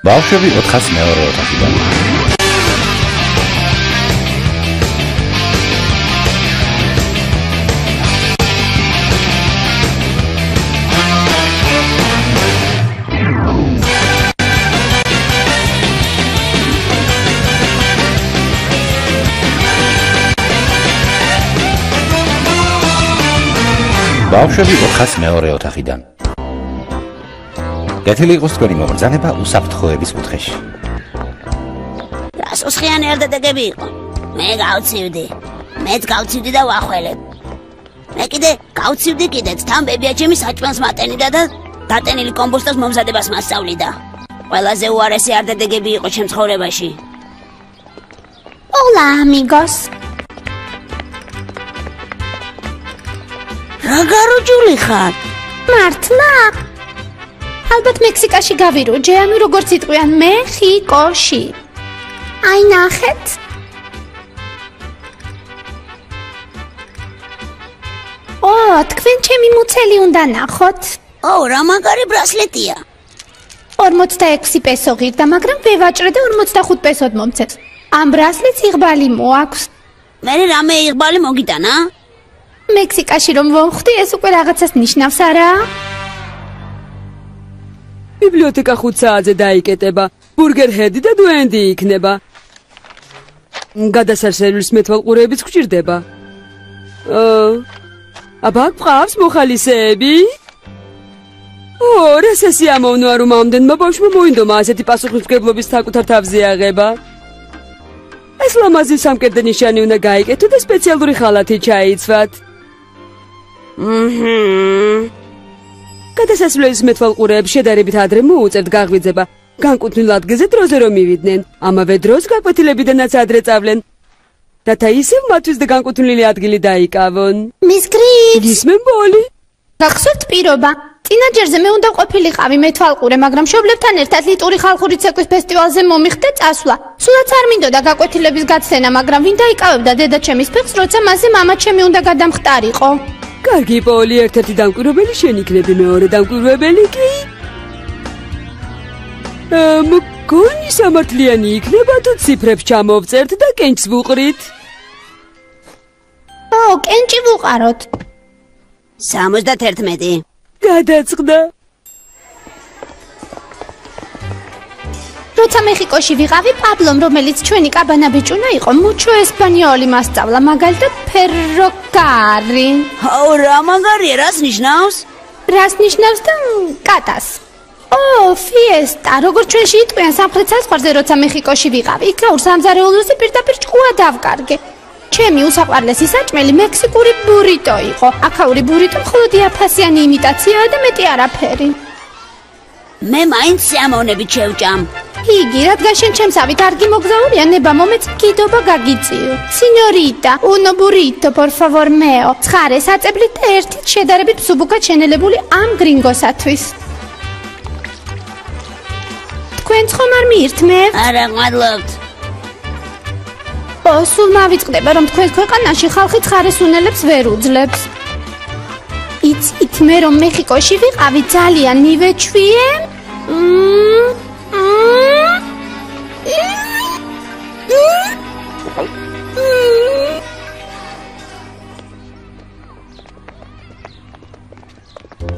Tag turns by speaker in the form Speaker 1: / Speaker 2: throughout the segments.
Speaker 1: ბავშვები 402 ოთახიდან. ბავშვები 402 ოთახიდან. გათილი იყოს თქვენი მობრძანება უსაფრთხოების კუთხეში.
Speaker 2: რასოსხიანი არდადეგები იყო. მე გავცივდი. მეც გავცივდი და ვახველებ. მე კიდე გავცივდი კიდეც თან ბებია ჩემი საჭმელს მატენიდა და დატენილი კომბოსტოს მომზადებას მასწავლიდა. ყველაზე უარესი არდადეგები იყო ჩემ ცხოვრებაში.
Speaker 3: Hola amigos.
Speaker 2: რა გაროჯული ხარ?
Speaker 3: მართლა? ალბათ მექსიკაში გავირო, ჯეამი როგორც იტყვიან მეხიკოში. აი ნახეთ. თქვენ ჩემი მუცელი უნდა ნახოთ.
Speaker 2: რა მაგარი ბრასლეტია.
Speaker 3: 46 პესო ღირდა, მაგრამ ვევაჭრე და 45 პესოდ მომცეს. ამ ბრასლეტს იღბალი მოაქვს.
Speaker 2: მე რამე იღბალი მოგიტანა?
Speaker 3: მექსიკაში რომ ვხვდი, ეს უკვე რაღაცას ნიშნავს არა?
Speaker 4: ბიბლიოთეკა 5 საათზე დაიკეტება. ბურგერ-ჰედი და დუენდი იქნება. გადასარსებლის მეთვალყურეებიც გვჭირდება. აბა გვყავს მოხალისეები? რა სესიამოვნოა რომ ამდენმა ბავშვმა მოინდომა ასეთი პასუხისმგებლობის საკუთარ თავზე აღება. ეს ლამაზი სამკერდე ნიშანი უნდა გაიკეთო და სპეციალური ხალათი ჩაიცვათ. გადასასვლელის მეთვალყურეებს შედარებით ადრე მოუწევთ გაღვიძება. განკუთვნილ ადგილზე დროზე რომ მივიდნენ. ამავე დროს გაკვეთილებიდანაც ადრე წავლენ. რათა ისევ მათთვის და განკუთვნილი ადგილი დაიკავონ.
Speaker 3: მის გრიფს
Speaker 4: გისმენ ბოლი.
Speaker 3: გახსოვთ პირობა. წინაჯერზე მე უნდა ყოფილიყავი მეთვალყურე, მაგრამ მშობლებთან ერთად ლიტური ხალხური ცეკვის ფესტივალზე მომიხდე წასვლა. სულაც არ მინდოდა გაკვეთილების გაცენა, მაგრამ ვინ დაიკავებდა დედაჩემის ფეხს, როცა მასზე მამაჩემი უნდა გადამხტარიყო.
Speaker 4: კარგი პოლი, ერთ-ერთი დამკვირვებელი შენ იქნები, მეორე დამკვირვებელი კი. მგონი სამართლიანი იქნება თუ ციფრებს ჩამოვწერთ და კენჭს ვუყრით.
Speaker 3: კენჭი ვუყაროთ.
Speaker 2: 71.
Speaker 4: გადაწყდა.
Speaker 3: როცა მეხიკოში ვიყავი, პაბლომ, რომელიც ჩვენი კაბანა ბიჭუნა იყო, მუჩო ესპანიოლი მასწავლა, მაგალითად ფერროკარი.
Speaker 2: რა მაგარია, რას ნიშნავს?
Speaker 3: რას ნიშნავს და კატას. ფიესტა, როგორც ჩვენში იტყვიან სამხრეთ საზღვარზე, როცა მეხიკოში ვიყავი, იქაურ სამზარეულოზე პირდაპირ ჭკუა დავკარგე. ჩემი უსაყვარლესი საჭმელი მექსიკური ბურიტო იყო. აქაური ბურიტო მხოლოდ იაფასიანი იმიტაციაა და მეტი არაფერი.
Speaker 2: მე მაინც სიამოვნებით შევჭამ.
Speaker 3: იგი, რადგან შენ ჩემსავით არგი მოგზაურია, ნება მომეც გიდობა გაგიწიო. Signorita, uno burrito, por favor meo. ცხარე საწებლით და ერთით შედარებით მსუბუქად შენელებული ამ გრინგოსათვის. თქვენ ხომ არ მიირთმევთ?
Speaker 2: არა, მადლობთ.
Speaker 3: სულ მავიწყდება, რომ თქვენ ქვეყანაში ხალხი ცხარეს უნელებს ვერ უძლებს. იცით, მე რომ მეხიკოში ვიყავი, ძალიან მივეჩვიე.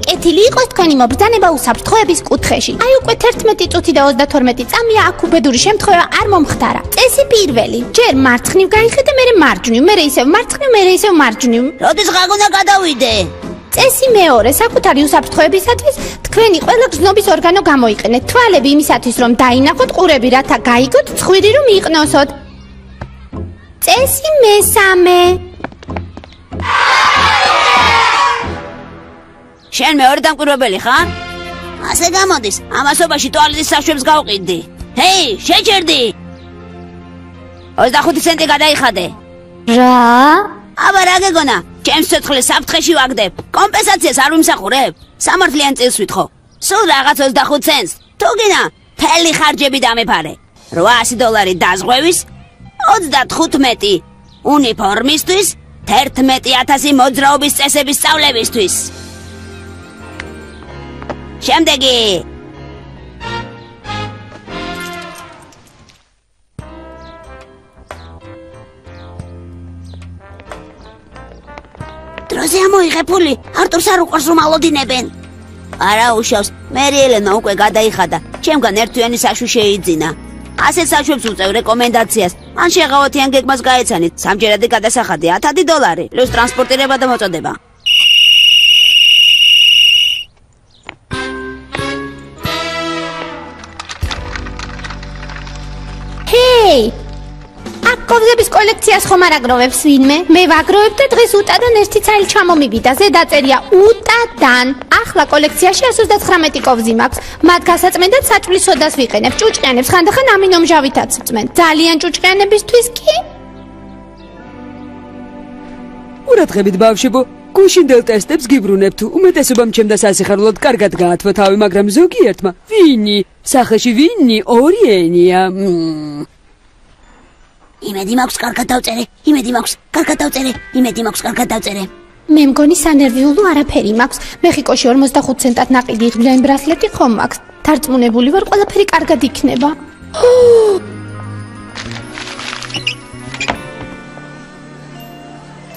Speaker 3: კეთილი იყოს თქვენი მობრძანება უსაფრთხოების კუთხეში. აი უკვე 11 წუთი და 32 წამია აქ უბედური შემთხვევა არ მომხდარა. წესი პირველი, ჯერ მარცხნივ გაიხედე, მერე მარჯვნივ, მერე ისევ მარცხნივ, მერე ისევ მარჯვნივ.
Speaker 2: როდის გაგუნა გადავიდე?
Speaker 3: წესი მეორე, საკუთარი უსაფრთხოებისათვის თქვენი ყველა გზნობის ორგანო გამოიყენეთ. თვალები იმისათვის რომ დაინახოთ ყურები, რათა გაიგოთ ცხვირი რომ იყნოსოთ. წესი მესამე.
Speaker 2: შენ მეორე დამკვირვებელი ხარ? ასე გამოდის, ამასობაში ტუალეტის საშვებს გავყიდდი. ჰეი, შეჭერდი! 25 ცენტი გადაიხადე.
Speaker 3: რა?
Speaker 2: აბა რა გეგონა? ჩემს ცოცხლეს საფრთხეში ვაგდებ. კომპენსაციას არ ვიმსახურებ. სამართლიან წილს ვითხოვ. სულ რაღაც 25 ცენტს. თუ გინდა, მთელი ხარჯები დამეფარე. $800 დაზღვევის, 35 უნიფორმისთვის, 11,000 მოძრაობის წესების სწავლებისთვის. შემდეგი გამოიღებული, არტურს არ უყვარს რომ ალოდინებენ. არა უშავს, მერი ელენა უკვე გადაიხადა, ჩემგან ერთვიანი საშუ შეიძინა. ასეთ საშვებს უწევ რეკომენდაციას. ან შეღავათიან გეგმას გაეცანით, სამჯერადი გადასახადი $1000, პლუს ტრანსპორტირება და მოწოდება.
Speaker 3: ჰეი! აქ კოვზების კოლექციას ხომ არ აგროვებს ვინმე? მე ვაგროვებ და დღეს უტადან ერთი ცალი ჩამომივიდა. ზედაწერია უტადან. ახლა კოლექციაში 139 კოვზი მაქვს. მათ გასაწმენდად საჭვლის სოდას ვიყენებ. ჭუჭყიანებს ხანდახან ამინომჟავითაც ვწმენ. ძალიან ჭუჭყიანებისთვის კი?
Speaker 4: ურადღებით ბავშვებო, გუშინდელ ტესტებს გიბრუნებთ. უმეტესობამ ჩემდა სასიხარულოდ კარგად გაათვა თავი, მაგრამ ზოგიერთმა ვინი? სახეში ვინი? ორი ენია.
Speaker 2: იმედი მაქვს კარგად დავწერე, იმედი მაქვს კარგად დავწერე, იმედი მაქვს კარგად დავწერე.
Speaker 3: მე მგონი სანერვიულო არაფერი მაქვს. მეხიკოში 45 ცენტად ნაყიდი იღბლიანი ბრასლეტი ხომ მაქვს. დარწმუნებული ვარ, ყველაფერი კარგად იქნება.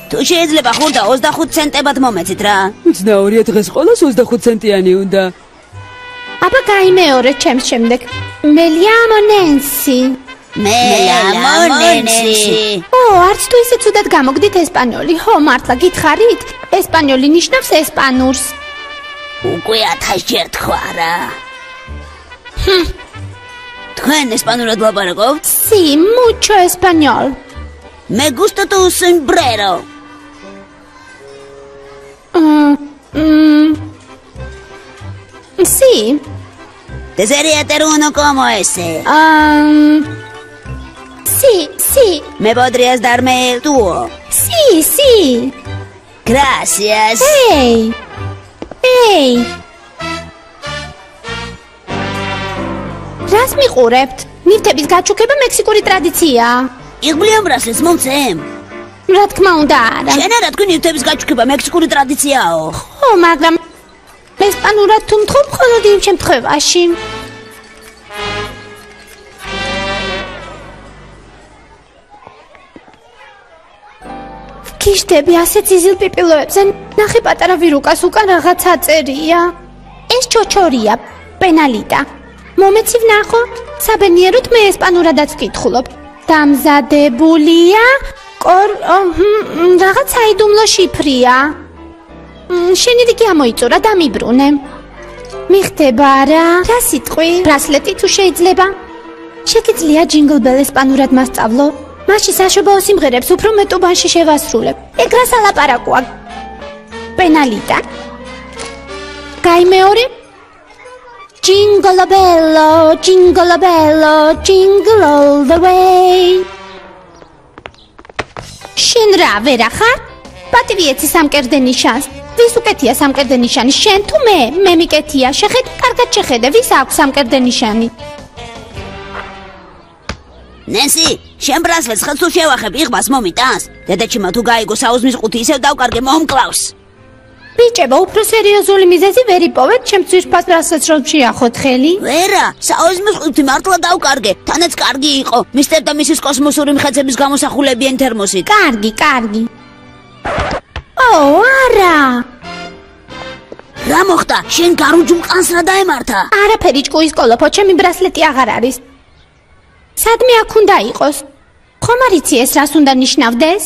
Speaker 2: თუ შეიძლება ხუნდა 25 ცენტებად მომეცით რა.
Speaker 4: უცნაურია დღეს ყველას 25 ცენტიანი უნდა.
Speaker 3: აბა გაიმეორე ჩემს შემდეგ. მელიამო ნენსი.
Speaker 2: მელამონენსი.
Speaker 3: არც თუ ისე ცუდად გამოგდით ესპანური. ხო, მართლა გითხარით? ესპანური ნიშნავს ესპანურს.
Speaker 2: უკვე 1000 ჯერ თქვა რა. თქვენ ესპანურად ლაპარაკობთ?
Speaker 3: Sí, mucho español.
Speaker 2: Me gusta tu sombrero.
Speaker 3: Sí.
Speaker 2: Te sería uno como ese.
Speaker 3: Sí.
Speaker 2: ¿Me podrías darme el tuyo?
Speaker 3: Sí.
Speaker 2: Gracias.
Speaker 3: Hey. რას მიყურებთ? ნივთების გაჩუქება მექსიკური ტრადიციაა.
Speaker 2: იღბლიან ბრასლეტს მომცემ?
Speaker 3: რა თქმა უნდა არა.
Speaker 2: შენ არა თქვი ნივთების გაჩუქება მექსიკური ტრადიციაო.
Speaker 3: ხო, მაგრამ ესპანურად თუ მთხოვ მხოლოდ იმ შემთხვევაში. გიშდები ასეთ იზილ პიპილოებზე ნახე პატარა ვირუკას უკან რაღაც აწერია. ეს ჩოჩორია, პენალიტა. მომეცი ვნახო, საბენიეროდ მე ესპანურადაც ვკითხულობ. დამზადებულია რაღაც საიდუმლო შიფრია. შენი რიგი ამოიწურა და მიბრუნე. მიხდება რა? რა სიტყვი? ბრასლეტი თუ შეიძლება? შეგიძლია ჯინგლ ბელ ესპანურად მასწავლო? მაშინ საშობაო სიმღერებს უფრო მეტუბანში შევასრულებ. ეგ რა სალაპარაკოა? პენალიტა. გაიმეორე? Jingle bello, jingle bello, jingle all the way. შენ რა ვერა ხარ? პატივიეცი სამკერდე ნიშანს. ვის უკეთია სამკერდე ნიშანი? შენ თუ მე? მე მიკეთია. შეხედე, კარგად შეხედე, ვის აქვს სამკერდე ნიშანი?
Speaker 2: ნენსი, შენ ბრასლეტს ხელს თუ შევახებ, იღბას მომიტანს. დედაჩიმა თუ გაიგო საუზმის ყუთი ისევ დავკარგე მომკლავს.
Speaker 3: ბიჭებო, უფრო სერიოზული მიზეზი ვერ იპოვეთ, ჩემს ძვირფას ბრასლეტს რომ შეახოთ ხელი?
Speaker 2: ვერა, საუზმის ყუთი მართლა დავკარგე. თანაც კარგი იყო. მისტერ და მისის კოსმოსური მხეცების გამოსახულებიან თერმოსით.
Speaker 3: კარგი. არა.
Speaker 2: რა მოხდა? შენ გარუჯულ ყანს რა დაემართა?
Speaker 3: არაფერი ჭკუის კოლოფო, ჩემი ბრასლეტი აღარ არის. სადმე აქ უნდა იყოს? ხომ არ იცი ეს რას უნდა ნიშნავდეს?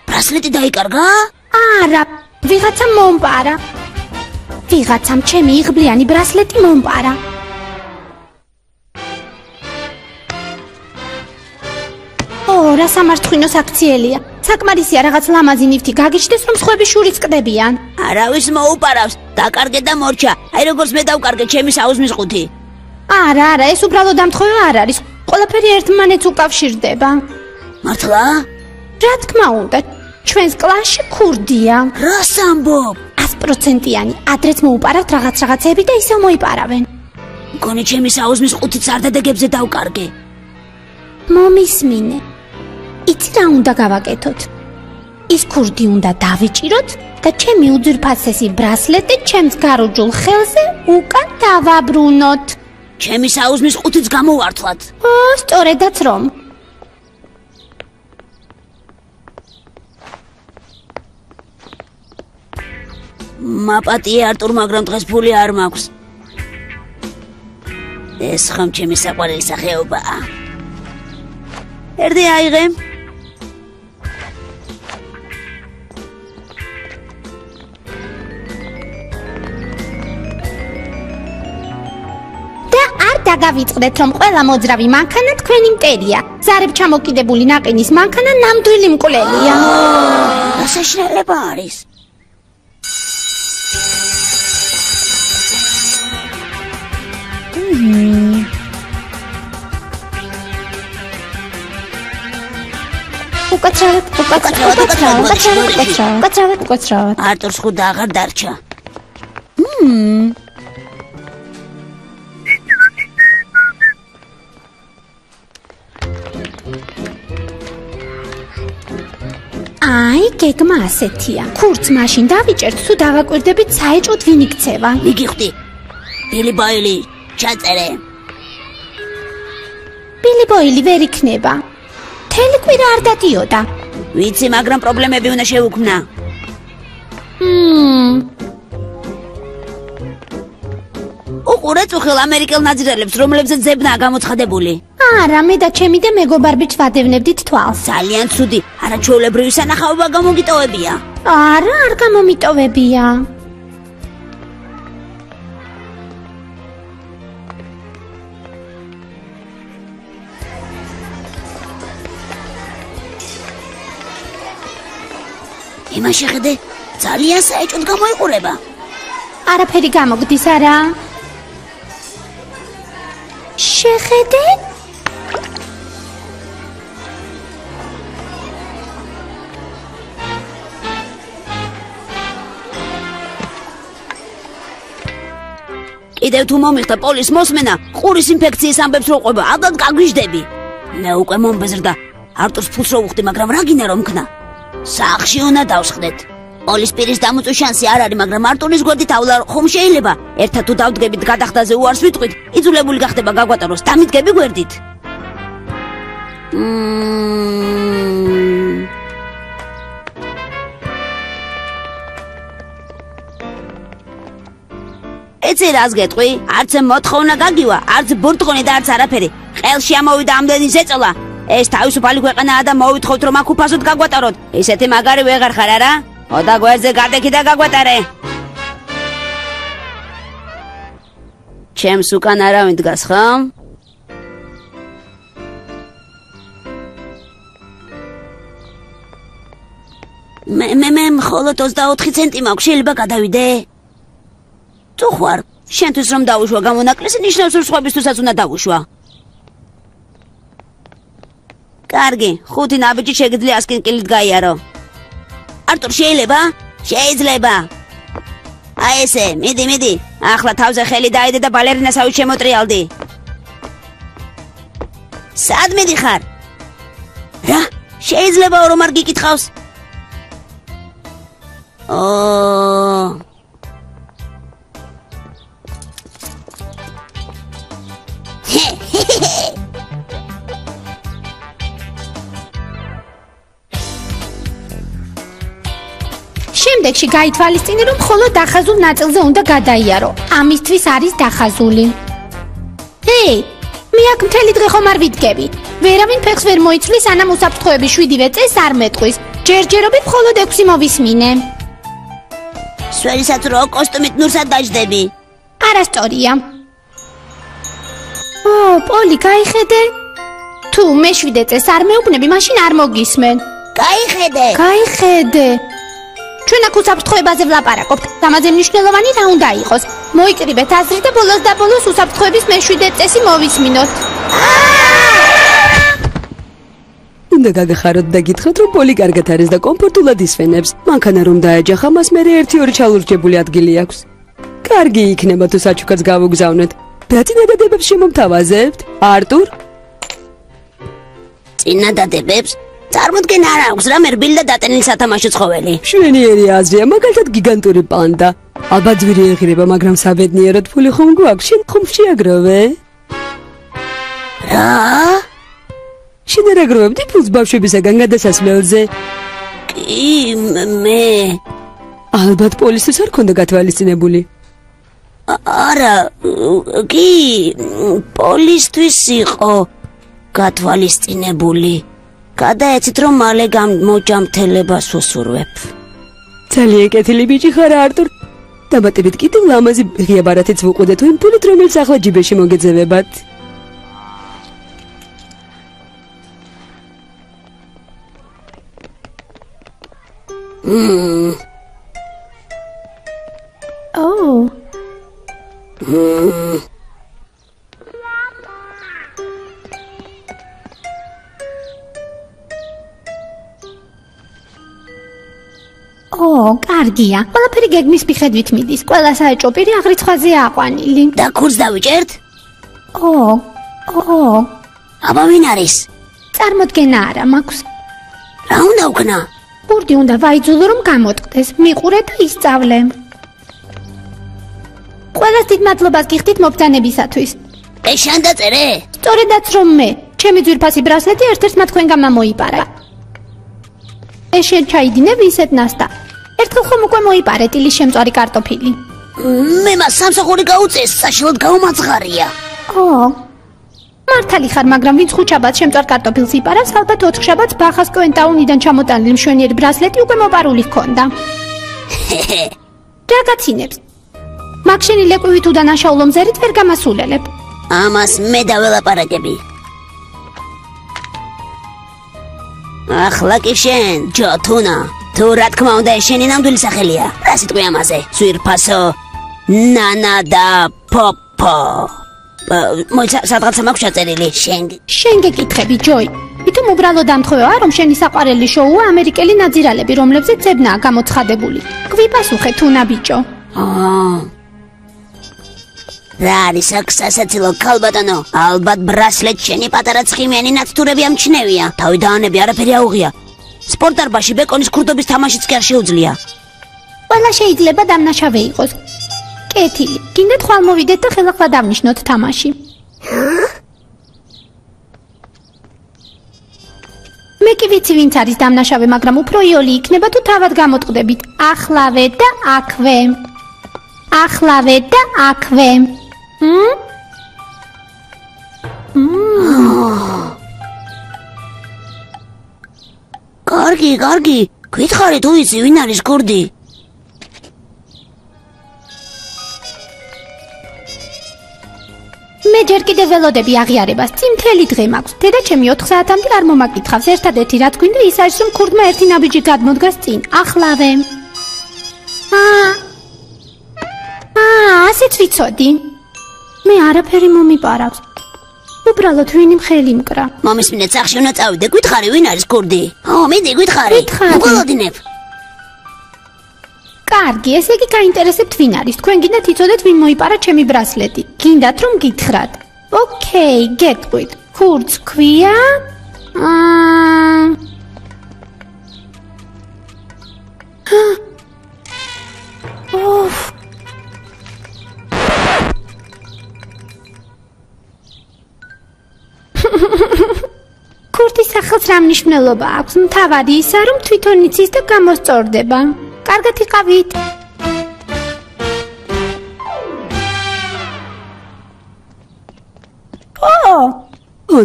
Speaker 2: ბრასლეტი დაიკარგა?
Speaker 3: არა, ვიღაცამ მომპარა. ვიღაცამ ჩემი იღბლიანი ბრასლეტი მომპარა. რა სამართხვინოს აქციელია. საკმარისია რაღაც ლამაზი ნივთი გაგიჩნდეს, რომ სხვები შურიც კდებიან.
Speaker 2: არავის მოუპარავს, დაკარგე და მორჩა. აი როგორც მე დავკარგე ჩემი საუზმის ყუთი.
Speaker 3: არა, ეს უბრალოდ დამთხოვა არ არის. ყველაფერი ერთმანეთს უკავშირდება.
Speaker 2: მართლა?
Speaker 3: რა თქმა უნდა, ჩვენს კლასში ქურდია.
Speaker 2: რას ამბობ?
Speaker 3: 100%-იანი. ადრეც მოუპარავთ რაღაცები და ისევ მოიპარავენ.
Speaker 2: მგონი ჩემი საუზმის ყუთით სარდადეგებზე დავკარგე.
Speaker 3: მომისმინე. იცი რა უნდა გავაკეთოთ? ის ქურდი უნდა დავიჭიროთ და ჩემი უძვირფასესი ბრასლეტი ჩემს გარუჯულ ხელზე უკან დავაბრუნოთ.
Speaker 2: ჩემი საუზმის ყუთიც გამოვართლათ.
Speaker 3: სწორედაც რომ.
Speaker 2: მაპატია არტურ, მაგრამ დღეს ფული არ მაქვს. ეს ხომ ჩემი საყვარელი სახეობაა. ერდი აიღე.
Speaker 3: დაგავიწყდეთ, რომ ყველა მოძრავი მანქანა თქვენი მტერია. ზარებ ჩამოკიდებული ნაყინის მანქანა ნამდვილი მკვლელია.
Speaker 2: რა საშინელება არის?
Speaker 3: უკაცრავად.
Speaker 2: არტურს ხუდა აღარ დარჩა.
Speaker 3: აი, გეგმა ასეთია. ქურც მაშინ დავიჭერთ, თუ დავაკვირდებით საეჭვოდ ვინ იქცევა.
Speaker 2: მიგიხდი. ბილი ბოილი, ჩაწერე.
Speaker 3: ბილი ბოილი ვერ იქნება. მთელი კვირა არ დადიოდა.
Speaker 2: ვიცი, მაგრამ პრობლემები უნდა შევუქმნა. უყურე წუხილ ამერიკელ ნაძრელებს, რომლებზეც ზებნაა გამოცხადებული.
Speaker 3: არა, მე და ჩემი და მეგობარბით ვადევნებდით თვალს.
Speaker 2: ძალიან ცუდი, არაჩვეულებრივი სანახაობა გამოგიტოვებია.
Speaker 3: არა, არ გამომიტოვებია.
Speaker 2: იმაში ხედე, ძალიან საეჭვოდ გამოიყურება.
Speaker 3: არაფერი გამოგდის, არა? შეხედე?
Speaker 2: კიდევ თუ მომიხდა პოლის მოსმენა, ყურის ინფექციის ამბებს რო ყვება, ალბათ გაგვიჟდები. მე უკვე მომბეზრდა. არტურს ფულს რო უხდი, მაგრამ რა გინდა რომ ქნა? სახლში უნდა დავსხდეთ. პოლის პირის დამოწვის შანსი არ არის, მაგრამ არტურის გვერდით ავლა ხომ შეიძლება? ერთად თუ დავდგებით გადახდაზე უარს ვიტყვით, იძულებული გახდება გაგვატაროს. დამიდგები გვერდით. ეცე რას გეტყვი? არც მოთხოვნა გაგივა, არც ბურთღონი და არც არაფერი. ყელში ამოვიდა ამდენი ზეწოლა. ეს თავისუფალი ქვეყანაა და მოვითხოვთ რომ აქ უფასოდ გაგვატაროთ. ისეთი მაგარი ვეღარ ხარ არა? ოდა გვერდზე გადეკი და გაგვატარე. ჩემს უკან არავინ დგას ხომ? მე მხოლოდ 24 ცენტი მაქვს, შეიძლება გადავიდე? თუ ხარ, შენთვის რომ დავუშვა გამონაკლისი, ნიშნავს რომ სხვებისთვისაც უნდა დავუშვა. კარგი, 5 ნაბიჯი შეგიძლია 100 კილით გაიარო. არტურ, შეიძლება. აი ესე, მიდი. ახლა თავზე ხელი დაიდე და ბალერინასავით შემოტრიალდი. სად მიდიხარ? რა? შეიძლება რომ არ გიკითხავს?
Speaker 3: შემდეგში გაითვალისწინე, რომ მხოლოდ დახაზულ ნაწილზე უნდა გადაიარო. ამისთვის არის დახაზული. ჰეი, მე აქ მთელი დღე ხომ არ ვიდგები. ვერავინ ფეხს ვერ მოიცვლის, ანამ უსაფრთხოების 7-ვე წესს არ მეტყვის. ჯერჯერობით მხოლოდ 6 მოვისმინე.
Speaker 2: სვერისაც რო კოსტუმით ნურსად დაждები.
Speaker 3: არასწორია. პოლი, გაიხედე? თუ მე 7 წესს არ მეუბნები, მაშინ არ მოგისმენ. გაიხედე. ჩვენ აქ უსაფრთხოებაზე ვლაპარაკობთ. ამაზე მნიშვნელოვანი რა უნდა იყოს? მოიკრიბეთ აზრი და ბოლოს უსაფრთხოების მე-7 წესი მოვისმინოთ.
Speaker 4: უნდა გაგახაროთ და გითხრათ, რომ პოლი კარგად არის და კომფორტულად ისვენებს. მანქანა რომ დაეჯახა, მას მერე 1-2 ჩალურჯებული ადგილი აქვს. კარგი იქნება თუ საჩუქაც გავუგზავნეთ. რა წინადადებებს შემომთავაზებთ? არტურ?
Speaker 2: წინადადებებს? წარმოდგენ არ აქვს რა მერბილი და დატენილი სათამაშო ცხოველი.
Speaker 4: შვენიერი აზრია, მაგალითად გიგანტური პანდა. ალბათ ძვირი ეღირება, მაგრამ საბედნიეროდ ფული ხომ გვაქვს? შენ ხომ შეაგროვე?
Speaker 2: რა?
Speaker 4: შენ არ აგროვებდი ფულს ბავშვებისაგან გადასასვლელზე?
Speaker 2: კი, მე.
Speaker 4: ალბათ პოლისს არ ქონდა გათვალისწინებული.
Speaker 2: არა, კი, პოლისთვის იყო გათვალისწინებული. გადაეცით რომ მალე მოჯამრთელებას ვუსურვებ.
Speaker 4: ძალიან კეთილი ბიჭი ხარ არტურ. დამატებით კიდევ ლამაზი ღია ბარათიც ვუყუდე თუ იმ ფულით რომელიც ახლა ჯიბეში მოგეძევებათ.
Speaker 3: Oh. კარგია. ყველაფერი გეგმის მიხედვით მიდის. ყველა საეჭვო პირი აღრიცხვაზეა აყვანილი.
Speaker 2: და კურს დავიჭერთ? აბა ვინ არის?
Speaker 3: წარმოდგენა არა მაქვს.
Speaker 2: რა უნდა ვქნა?
Speaker 3: გურდი უნდა ვაიძულო რომ გამოტყდეს. მიყურე და ისწავლე. ყველას დიდ მადლობას გიხდით მობრძანებისათვის.
Speaker 2: ეს შენ დაწერე?
Speaker 3: სწორედაც რომ მე, ჩემი ძვირფასი ბრასლეტი ერთ-ერთმა თქვენგანმა მოიპარა. ეს შენ ჩაიდინებ ისეთ ნასტა. ერთხელ ხომ უკვე მოიპარე ტილის შემწვარი კარტოფილი.
Speaker 2: მე მას სამსახური გაუწეს, საშინლად გაუმაცხარია.
Speaker 3: მართალი ხარ, მაგრამ ვინც ხუთშაბათს შემწვარ კარტოფილს იპარავს, ალბათ ოთხშაბათს ბახას კოენტაუნიდან ჩამოტანილი მშვენიერი ბრასლეტი უკვე მოპარული ჰქონდა. რა გაცინებს? მაგ შენი ლეკვივით უდანაშაულო მზერით ვერ გამასულელებ.
Speaker 2: ამას მე დაველაპარაკები. ახლა კი შენ, ჯოთუნა. თუ რა თქმა უნდა ეს შენი ნამდვილი სახელია. რა სიტყვი ამაზე? ძვირფასო, ნანა და პოპო. სადღაცა მაქვს ჩაწერილი,
Speaker 3: შენ გეკითხები, ჯოი. ვითომ უბრალოდ ამთხოვა, რომ შენი საყვარელი შოუა ამერიკელი ნაძირალები, რომლებზეც ძებნაა გამოცხადებული. გვიპასუხე თუნა ბიჭო.
Speaker 2: რა არის აქ სასაცილო ქალბატონო? ალბათ ბრასლეტ შენი პატარა ცხიმიანი ნაცტურები ამჩნევია. თავი დაანები არაფერი აუღია. სპორტდარბაზში ბეკონის ქურდობის თამაშიც კი არ შეუძლია.
Speaker 3: ყველა შეიძლება დამნაშავე იყოს. კეთილი, გინდათ ხვალ მოვიდეთ და ხელახლა დავნიშნოთ თამაში. მე კი ვიცი ვინც არის დამნაშავე, მაგრამ უფრო იოლი იქნება თუ თავად გამოტყდებით. ახლავე და აქვე. ახლავე და აქვე.
Speaker 2: კარგი, გითხარი თუ იცი ვინ არის გურდი?
Speaker 3: მე ჯერ კიდევ ველოდები აღიარებას, წიმთელი დღე მაქვს. დედა ჩემი 4 საათამდე არ მომაკითხავს. ერთადერთი რაც გვინდა ის არის რომ ქურდმა ერთი ნაბიჯი გადმოდგას წინ. ახლავე. ასეც ვიცოდი. მე არაფერი მომიპარავს. უბრალოდ ვინი მხელი მკრა.
Speaker 2: მომისმინეთ სახში უნდა წავიდე. გითხარი ვინ არის გურდი? მიდი გითხარი. მოგოლოდინებ.
Speaker 3: კარგი, ესე იგი გაინტერესებთ ვინ არის. თქვენ გინდათ იცოდეთ ვინ მოიპარა ჩემი ბრასლეტი. გინდათ რომ გითხრათ. ოკეი, გეტყვით. ქურდს ქვია? ქურდის სახელს რა მნიშვნელობა აქვს? მთავარი ისა რომ თვითონ იცის და გამოსწორდება. კარგად იყავით.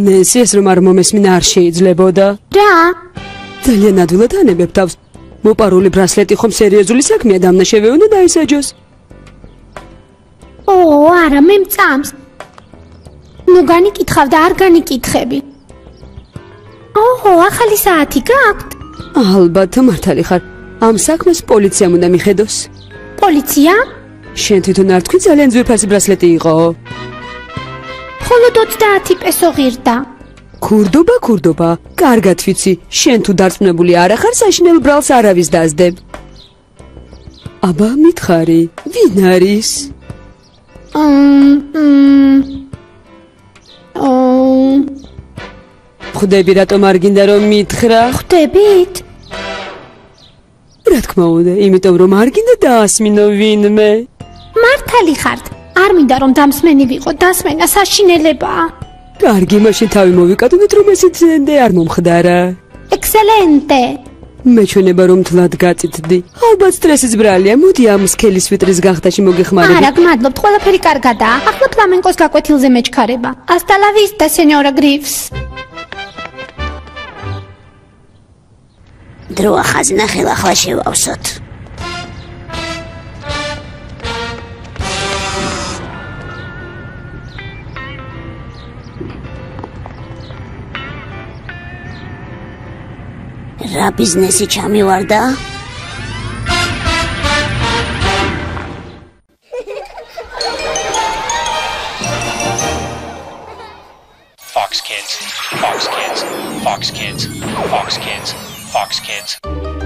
Speaker 4: ნენსი, ეს რომ არ მომესმინა არ შეიძლებოდა.
Speaker 3: რა?
Speaker 4: ძალიან ადვილად ანებებ თავს. მოპარული ბრასლეტი ხომ სერიოზული საქმეა, დამნაშავე უნდა დაისაჯოს.
Speaker 3: არა, მე მწამს. ნუ განიკითხავ და არ განიკითხები. ახალი საათი გაქვთ?
Speaker 4: ალბათ მართალი ხარ. ამ საქმეს პოლიციამ უნდა მიხედოს.
Speaker 3: პოლიცია?
Speaker 4: შენ თვითონ არ თქვი ძალიან ძვირფასი ბრასლეტი იყო?
Speaker 3: მხოლოდ 30 პესო ღირდა.
Speaker 4: ქურდობა, კარგად ვიცი, შენ თუ დარწმუნებული არ ახარ, საშინელ ბრალს არავის დაძდებ. აბა მითხარი, ვინ არის? ხვდები რატომ არ გინდა რომ მითხრა?
Speaker 3: ხვდებით?
Speaker 4: რა თქმა უნდა, იმიტომ რომ არ გინდა დაასმინო ვინმე.
Speaker 3: მართალი ხართ, არ მინდა რომ დამსმენი ვიყო, დასმენა საშინელებაა.
Speaker 4: კარგი, მაშინ თავი მოვიკატუნეთ რომ ეს ძენდე არ მომხდარა.
Speaker 3: ექსელენტე.
Speaker 4: მეჩვენება რომ თლად გაწითდი. ალბათ სტრესის ბრალია. მოდი ამ სქელი სვიტრის გახდაში მოგეხმარები.
Speaker 3: არა, გმადლობთ, ყველაფერი კარგადაა. ახლა ფლამენკოს გაკვეთილზე მეჩქარება. Hasta la vista, señora Griffiths.
Speaker 2: დრო ახაზნა ხელახლა შევავსოთ. რა ბიზნესი ჩამივარდა?
Speaker 5: Fox Kids, Fox Kids, Fox Kids, Fox Kids, Fox Kids.